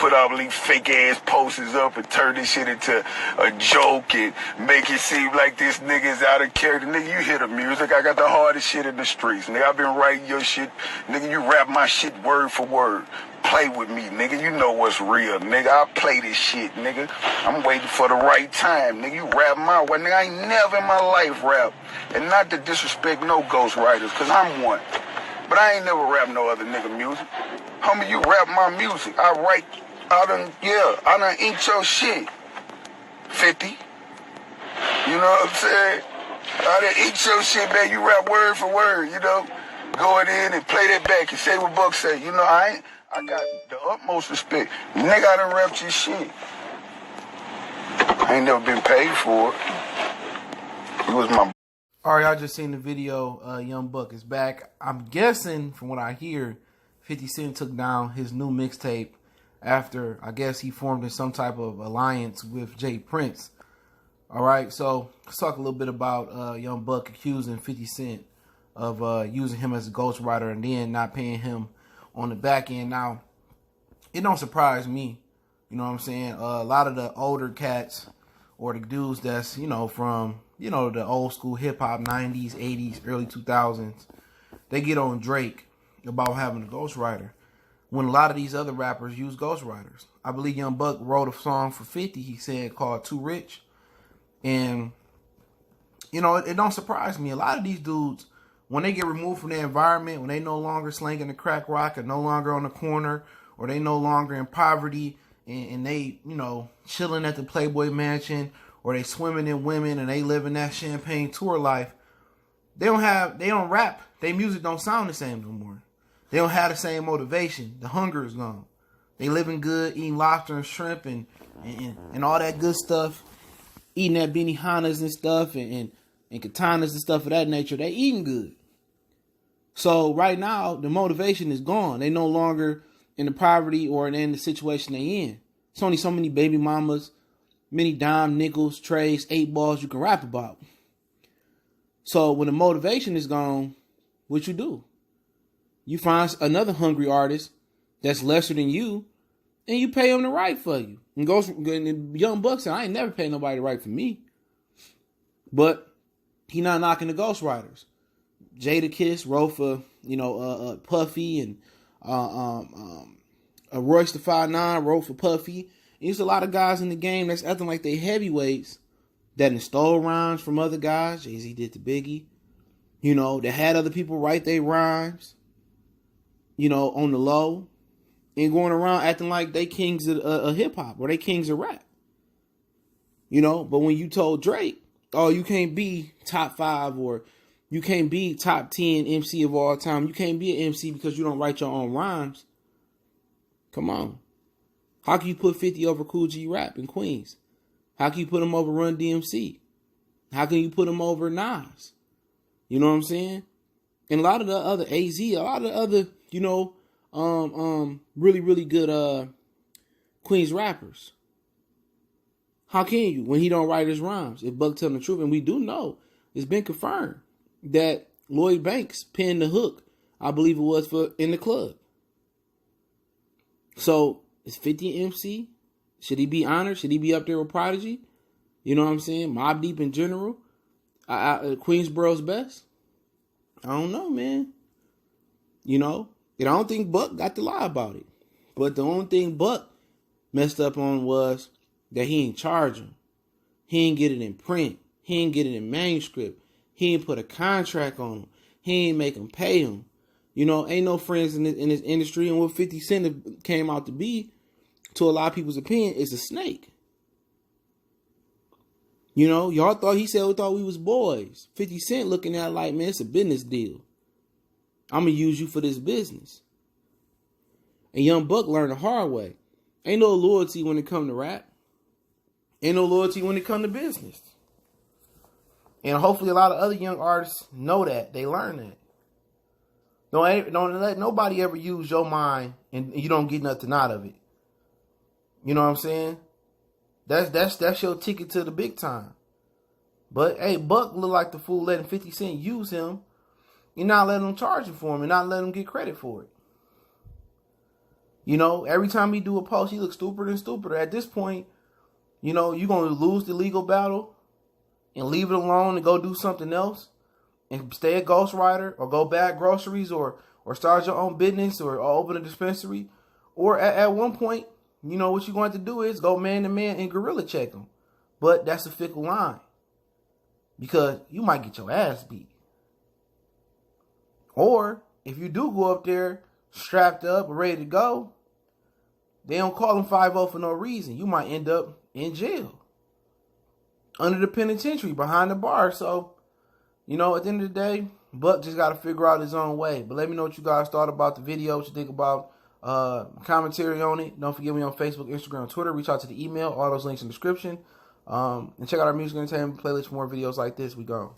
put all these fake ass posters up and turn this shit into a joke and make it seem like this nigga is out of character. Nigga, you hear the music. I got the hardest shit in the streets. Nigga, I've been writing your shit. Nigga, you rap my shit word for word. Play with me, nigga. You know what's real, nigga. I play this shit, nigga. I'm waiting for the right time, nigga. You rap my way, nigga. I ain't never in my life rap. And not to disrespect no ghostwriters, because I'm one. But I ain't never rap no other nigga music. Homie, you rap my music. I done inked your shit. 50. You know what I'm saying? I done inked your shit, man. You rap word for word, you know? Go in and play that back and say what Buck say. You know, I got the utmost respect. Nigga, I done rapped your shit. I ain't never been paid for it. It was my... All right, y'all just seen the video. Young Buck is back. I'm guessing, from what I hear, 50 Cent took down his new mixtape after, I guess, he formed in some type of alliance with Jay Prince. All right, so let's talk a little bit about Young Buck accusing 50 Cent of using him as a ghostwriter and then not paying him on the back end. Now, it don't surprise me. You know what I'm saying? A lot of the older cats or the dudes that's, you know, from, you know, the old school hip hop, 90s, 80s, early 2000s, they get on Drake about having a ghostwriter when a lot of these other rappers use ghostwriters. I believe Young Buck wrote a song for 50, he said, called Too Rich. And, you know, it don't surprise me. A lot of these dudes, when they get removed from their environment, when they no longer slanging the crack rock or no longer on the corner, or they no longer in poverty and they, you know, chilling at the Playboy Mansion, or they swimming in women and they living that champagne tour life, they don't rap. Their music don't sound the same no more. They don't have the same motivation. The hunger is gone. They living good, eating lobster and shrimp and all that good stuff, eating that Benihanas and stuff and katanas and stuff of that nature. They eating good. So right now, the motivation is gone. They no longer in the poverty or in the situation they in. It's only so many baby mamas, many dime, nickels, trays, 8 balls you can rap about. So when the motivation is gone, what you do? You find another hungry artist that's lesser than you, and you pay him to write for you. And Young Buck said, I ain't never paid nobody to write for me. But he not knocking the ghostwriters. Jadakiss wrote for, you know, Puffy, and Royce the 5'9" wrote for Puffy. And there's a lot of guys in the game that's acting like they heavyweights that stole rhymes from other guys. Jay-Z did to Biggie. You know, that had other people write their rhymes, you know, on the low, and going around acting like they kings of hip-hop or they kings of rap. You know, but when you told Drake, oh, you can't be top 5 or you can't be top 10 MC of all time. You can't be an MC because you don't write your own rhymes. Come on. How can you put 50 over Cool G Rap in Queens? How can you put him over Run DMC? How can you put him over Nas? You know what I'm saying? And a lot of the other AZ, a lot of the other, you know, really, really good Queens rappers. How can you when he don't write his rhymes? If Buck telling the truth, and we do know, it's been confirmed that Lloyd Banks penned the hook, I believe it was, for In the Club. So is 50 MC? Should he be honored? Should he be up there with Prodigy? You know what I'm saying? Mobb Deep in general? Queensboro's best? I don't know, man. You know? And I don't think Buck got to lie about it. But the only thing Buck messed up on was that he ain't charge him. He ain't get it in print. He ain't get it in manuscript. He ain't put a contract on him. He ain't make him pay him. You know, ain't no friends in this industry. And what 50 Cent came out to be, to a lot of people's opinion, is a snake. You know, y'all thought we thought we was boys. 50 Cent looking at it like, man, it's a business deal. I'm going to use you for this business. And Young Buck learned the hard way. Ain't no loyalty when it come to rap. Ain't no loyalty when it come to business. And hopefully a lot of other young artists know that. They learn that. Don't let nobody ever use your mind and you don't get nothing out of it. You know what I'm saying? That's your ticket to the big time. But hey, Buck look like the fool letting 50 Cent use him and not letting him charge him for him and not letting him get credit for it. You know, every time he do a post, he looks stupider and stupider. At this point, you know, you're going to lose the legal battle and leave it alone and go do something else and stay a ghostwriter or go bag groceries or start your own business or open a dispensary. Or at one point, you know, what you're going to do is go man to man and gorilla check them. But that's a fickle line because you might get your ass beat. Or if you do go up there strapped up and ready to go, they don't call him 5-0 for no reason. You might end up in jail, under the penitentiary, behind the bar. So, you know, at the end of the day, Buck just got to figure out his own way. But let me know what you guys thought about the video, what you think about commentary on it. Don't forget me on Facebook, Instagram, Twitter. Reach out to the email. All those links in the description. And check out our music entertainment playlist for more videos like this. We go.